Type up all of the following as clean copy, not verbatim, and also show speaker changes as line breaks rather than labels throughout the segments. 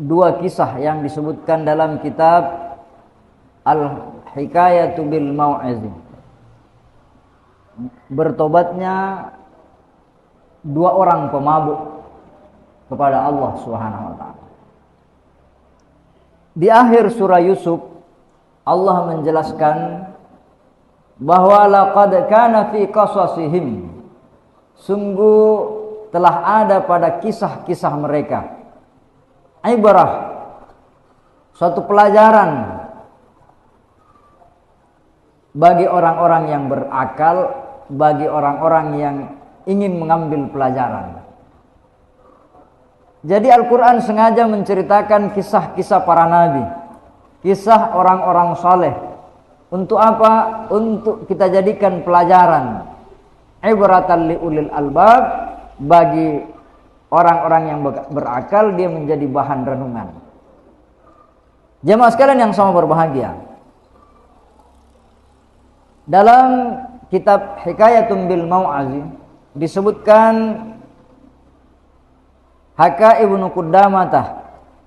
dua kisah yang disebutkan dalam kitab Al-Hikayatu bil Mau'izin. Bertobatnya dua orang pemabuk kepada Allah Subhanahu wa taala. Di akhir surah Yusuf Allah menjelaskan bahwa laqad kana fi qasasihim, sungguh telah ada pada kisah-kisah mereka ibrah, suatu pelajaran bagi orang-orang yang berakal, bagi orang-orang yang ingin mengambil pelajaran. Jadi Al-Quran sengaja menceritakan kisah-kisah para nabi, kisah orang-orang saleh. Untuk apa? Untuk kita jadikan pelajaran, ibratan li ulil albab, bagi orang-orang yang berakal, dia menjadi bahan renungan. Jemaah sekalian yang sama berbahagia, dalam kitab Hikayatun bil Mau'izin disebutkan Haka Ibnu Qudamah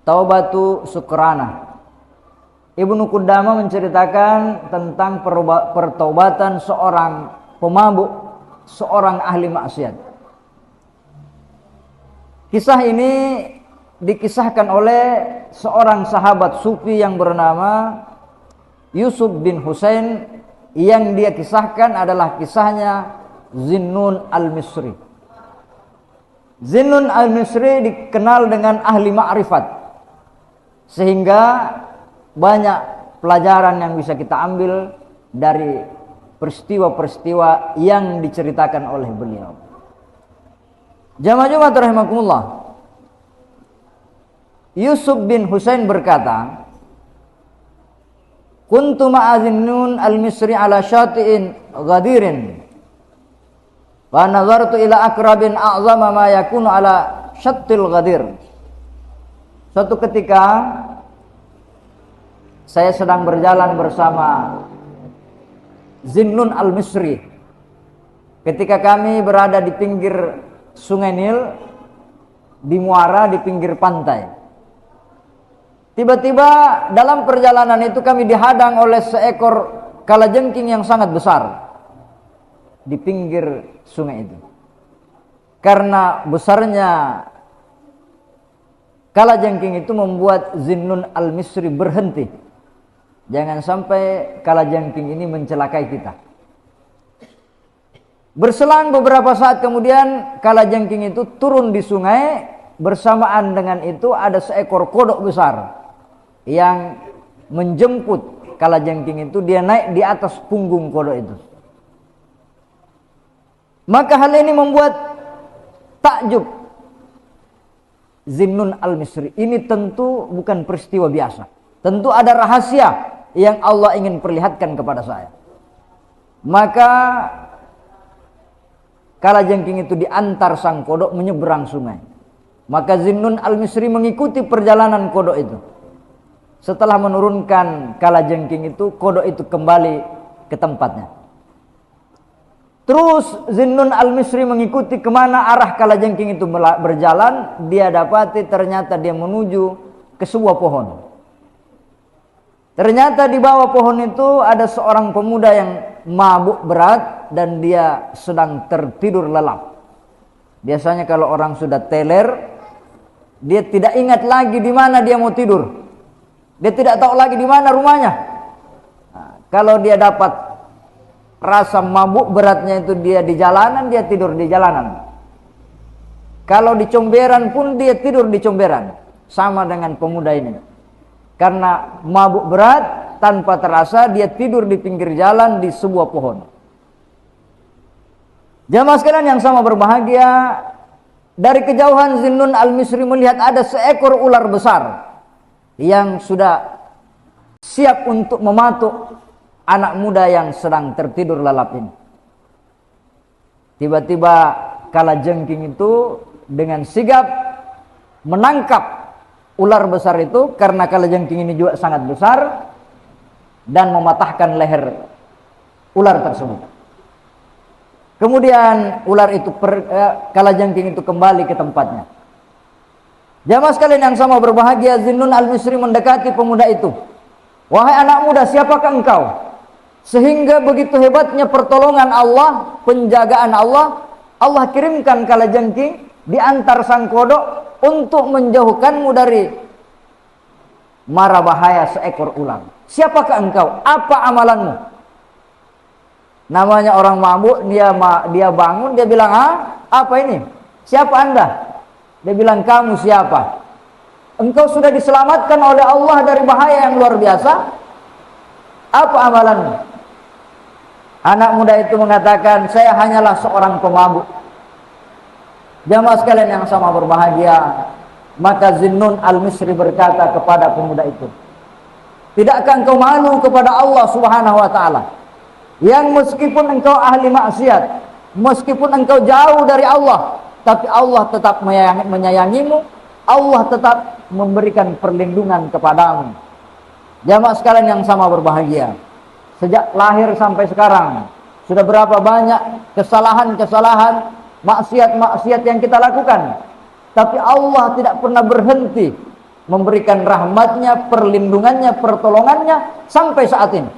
Taubatu Sukranah. Ibnu Qudamah menceritakan tentang pertobatan seorang pemabuk, seorang ahli maksiat. Kisah ini dikisahkan oleh seorang sahabat sufi yang bernama Yusuf bin Husain, yang dia kisahkan adalah kisahnya Zinnun al-Misri. Zinnun al-Misri dikenal dengan ahli ma'rifat, sehingga banyak pelajaran yang bisa kita ambil dari peristiwa-peristiwa yang diceritakan oleh beliau. Jamaah rahimakumullah, Yusuf bin Husain berkata, kuntu ma'azinnun al-Misri ala syati'in ghadirin wa nazartu ila akrabin a'zama ma yakunu ala syattil ghadir. Suatu ketika saya sedang berjalan bersama Zinnun al-Misri. Ketika kami berada di pinggir Sungai Nil, di muara, di pinggir pantai. Tiba-tiba dalam perjalanan itu kami dihadang oleh seekor kalajengking yang sangat besar di pinggir sungai itu. Karena besarnya kalajengking itu membuat Zinnun al-Misri berhenti. Jangan sampai kalajengking ini mencelakai kita. Berselang beberapa saat kemudian kalajengking itu turun di sungai. Bersamaan dengan itu ada seekor kodok besar yang menjemput kalajengking itu. Dia naik di atas punggung kodok itu. Maka hal ini membuat takjub Zinnun al-Misri. Ini tentu bukan peristiwa biasa. Tentu ada rahasia yang Allah ingin perlihatkan kepada saya. Maka kalajengking itu diantar sang kodok menyeberang sungai. Maka Zinnun al-Misri mengikuti perjalanan kodok itu. Setelah menurunkan kalajengking itu, kodok itu kembali ke tempatnya. Terus Zinnun al-Misri mengikuti kemana arah kalajengking itu berjalan. Dia dapati ternyata dia menuju ke sebuah pohon. Ternyata di bawah pohon itu ada seorang pemuda yang mabuk berat dan dia sedang tertidur lelap. Biasanya kalau orang sudah teler, dia tidak ingat lagi di mana dia mau tidur. Dia tidak tahu lagi di mana rumahnya. Nah, kalau dia dapat rasa mabuk beratnya itu dia di jalanan, dia tidur di jalanan. Kalau di comberan pun dia tidur di comberan. Sama dengan pemuda ini. Karena mabuk berat, tanpa terasa dia tidur di pinggir jalan di sebuah pohon. Jamaah sekalian yang sama berbahagia, dari kejauhan Zinnun al-Misri melihat ada seekor ular besar yang sudah siap untuk mematuk anak muda yang sedang tertidur lelap ini. Tiba-tiba kalajengking itu dengan sigap menangkap ular besar itu, karena kalajengking ini juga sangat besar, dan mematahkan leher ular tersebut. Kemudian ular itu kalajengking itu kembali ke tempatnya. Jamaah sekalian yang sama berbahagia, Zinnun al-Misri mendekati pemuda itu. Wahai anak muda, siapakah engkau? Sehingga begitu hebatnya pertolongan Allah, penjagaan Allah, Allah kirimkan kalajengking diantar sang kodok untuk menjauhkanmu dari mara bahaya seekor ular. Siapakah engkau? Apa amalanmu? Namanya orang mabuk, dia bangun, dia bilang, apa ini? Siapa anda? Dia bilang, kamu siapa? Engkau sudah diselamatkan oleh Allah dari bahaya yang luar biasa. Apa amalanmu? Anak muda itu mengatakan, saya hanyalah seorang pemabuk. Jamaah sekalian yang sama berbahagia, maka Zinnun al-Misri berkata kepada pemuda itu, tidakkah engkau malu kepada Allah Subhanahu wa ta'ala, yang meskipun engkau ahli maksiat, meskipun engkau jauh dari Allah, tapi Allah tetap menyayangimu, Allah tetap memberikan perlindungan kepadamu. Jamaah sekalian yang sama berbahagia, sejak lahir sampai sekarang sudah berapa banyak kesalahan-kesalahan, maksiat-maksiat yang kita lakukan, tapi Allah tidak pernah berhenti memberikan rahmatnya, perlindungannya, pertolongannya sampai saat ini.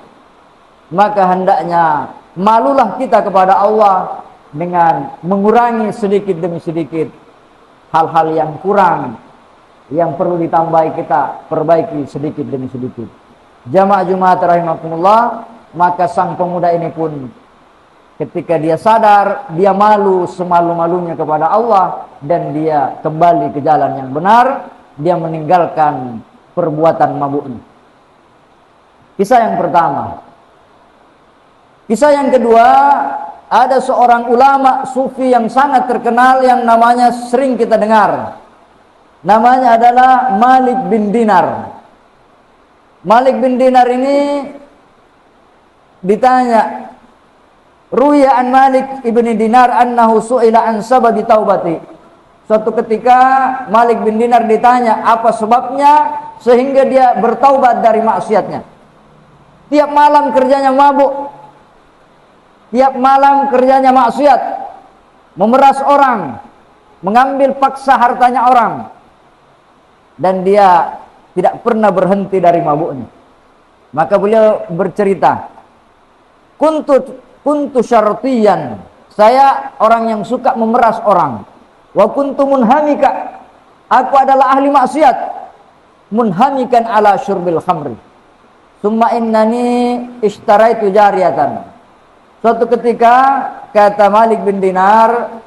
Maka hendaknya malulah kita kepada Allah dengan mengurangi sedikit demi sedikit hal-hal yang kurang, yang perlu ditambahi kita perbaiki sedikit demi sedikit. Jamaah Jumat rahimakumullah, maka sang pemuda ini pun ketika dia sadar, dia malu semalu-malunya kepada Allah dan dia kembali ke jalan yang benar, dia meninggalkan perbuatan mabuknya. Kisah yang pertama. Kisah yang kedua, ada seorang ulama sufi yang sangat terkenal yang namanya sering kita dengar. Namanya adalah Malik bin Dinar. Malik bin Dinar ini ditanya, Ruya an Malik ibni Dinar annahu su'ila an sababi taubati. Suatu ketika Malik bin Dinar ditanya apa sebabnya sehingga dia bertaubat dari maksiatnya. Tiap malam kerjanya mabuk, tiap malam kerjanya maksiat, memeras orang, mengambil paksa hartanya orang, dan dia tidak pernah berhenti dari mabuknya. Maka beliau bercerita, kuntu syartiyan, saya orang yang suka memeras orang. Wa kuntu munhamika, aku adalah ahli maksiat, munhamikan ala syurbil khamri. Summa innani ishtaraitu jariyatan. Suatu ketika, kata Malik bin Dinar,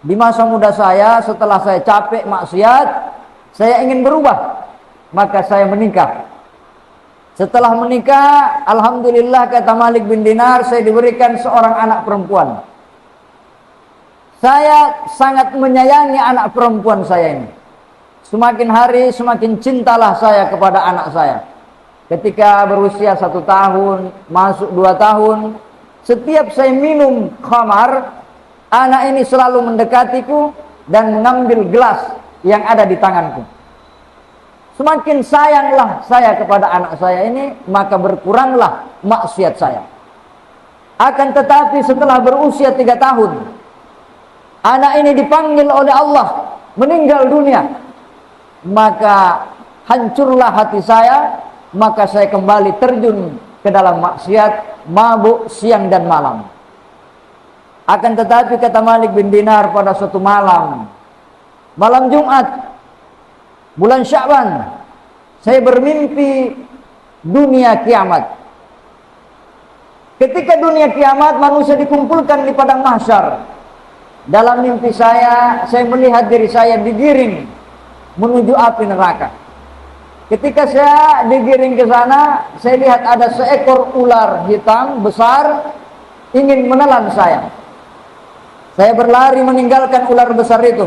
di masa muda saya, setelah saya capek maksiat, saya ingin berubah, maka saya menikah. Setelah menikah, alhamdulillah, kata Malik bin Dinar, saya diberikan seorang anak perempuan. Saya sangat menyayangi anak perempuan saya ini. Semakin hari semakin cintalah saya kepada anak saya. Ketika berusia 1 tahun, masuk 2 tahun, setiap saya minum khamar, anak ini selalu mendekatiku dan mengambil gelas yang ada di tanganku. Semakin sayanglah saya kepada anak saya ini, maka berkuranglah maksiat saya. Akan tetapi setelah berusia 3 tahun, anak ini dipanggil oleh Allah meninggal dunia, maka hancurlah hati saya, maka saya kembali terjun ke dalam maksiat, mabuk siang dan malam. Akan tetapi kata Malik bin Dinar, pada suatu malam Jumat, bulan Sya'ban, saya bermimpi dunia kiamat. Ketika dunia kiamat, manusia dikumpulkan di padang mahsyar. Dalam mimpi saya melihat diri saya digiring menuju api neraka. Ketika saya digiring ke sana, saya lihat ada seekor ular hitam besar ingin menelan saya. Saya berlari meninggalkan ular besar itu.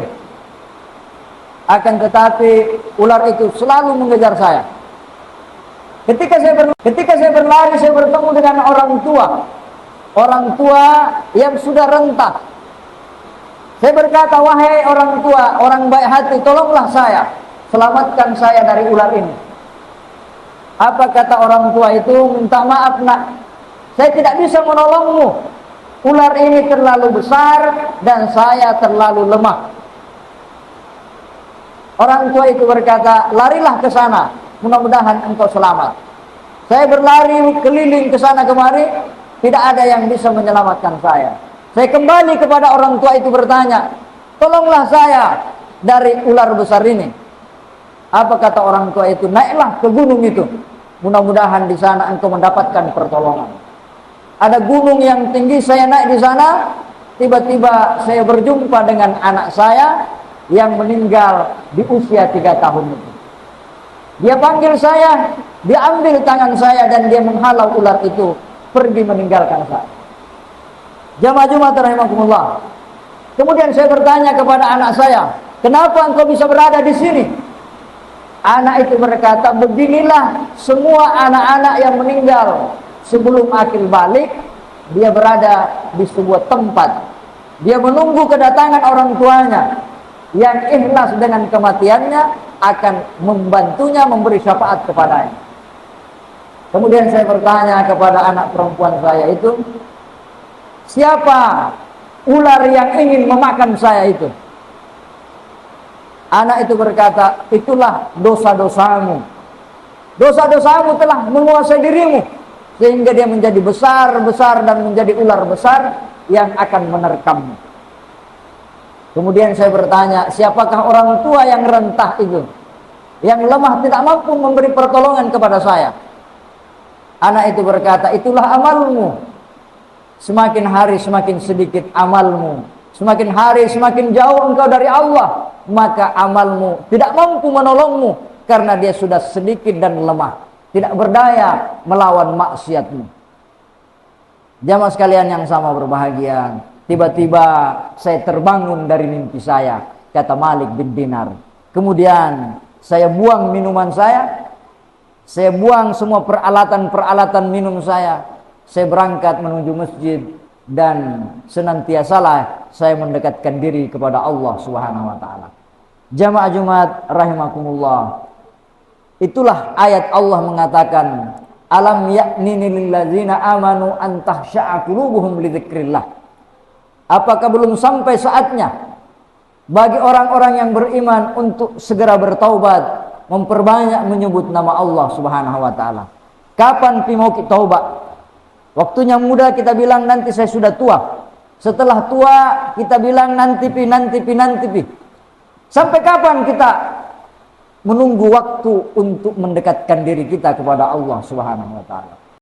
Akan tetapi ular itu selalu mengejar saya. Ketika saya berlari, saya bertemu dengan orang tua yang sudah renta. Saya berkata, wahai orang tua, orang baik hati, tolonglah saya, selamatkan saya dari ular ini. Apa kata orang tua itu? Minta maaf nak, saya tidak bisa menolongmu. Ular ini terlalu besar dan saya terlalu lemah. Orang tua itu berkata, larilah ke sana, mudah-mudahan engkau selamat. Saya berlari keliling ke sana kemari, tidak ada yang bisa menyelamatkan saya. Saya kembali kepada orang tua itu bertanya, tolonglah saya dari ular besar ini. Apa kata orang tua itu? Naiklah ke gunung itu, mudah-mudahan di sana engkau mendapatkan pertolongan. Ada gunung yang tinggi, saya naik di sana, tiba-tiba saya berjumpa dengan anak saya yang meninggal di usia 3 tahun itu. Dia panggil saya, dia ambil tangan saya dan dia menghalau ular itu pergi meninggalkan saya. Jamaah Jumat rahimakumullah. Kemudian saya bertanya kepada anak saya, kenapa engkau bisa berada di sini? Anak itu berkata, beginilah semua anak-anak yang meninggal sebelum akil balik, dia berada di sebuah tempat. Dia menunggu kedatangan orang tuanya yang ikhlas dengan kematiannya akan membantunya memberi syafaat kepadanya. Kemudian saya bertanya kepada anak perempuan saya itu, siapa ular yang ingin memakan saya itu? Anak itu berkata, itulah dosa-dosamu. Dosa-dosamu telah menguasai dirimu, sehingga dia menjadi besar-besar dan menjadi ular besar yang akan menerkammu. Kemudian saya bertanya, siapakah orang tua yang rentah itu, yang lemah tidak mampu memberi pertolongan kepada saya? Anak itu berkata, itulah amalmu. Semakin hari semakin sedikit amalmu, semakin hari semakin jauh engkau dari Allah, maka amalmu tidak mampu menolongmu karena dia sudah sedikit dan lemah, tidak berdaya melawan maksiatmu. Jamaah sekalian yang sama berbahagia, tiba-tiba saya terbangun dari mimpi saya, kata Malik bin Dinar. Kemudian saya buang minuman saya buang semua peralatan-peralatan minum saya berangkat menuju masjid dan senantiasalah saya mendekatkan diri kepada Allah Subhanahu wa taala. Jamaah Jumat rahimakumullah. Itulah ayat Allah mengatakan, alam ya'nini lilladzina amanu an tahsya'a qulubuhum li dzikrillah. Apakah belum sampai saatnya bagi orang-orang yang beriman untuk segera bertaubat, memperbanyak menyebut nama Allah Subhanahu wa taala? Kapan mau kita taubat? Waktunya muda kita bilang nanti saya sudah tua. Setelah tua kita bilang nanti pi. Sampai kapan kita menunggu waktu untuk mendekatkan diri kita kepada Allah Subhanahu wa taala?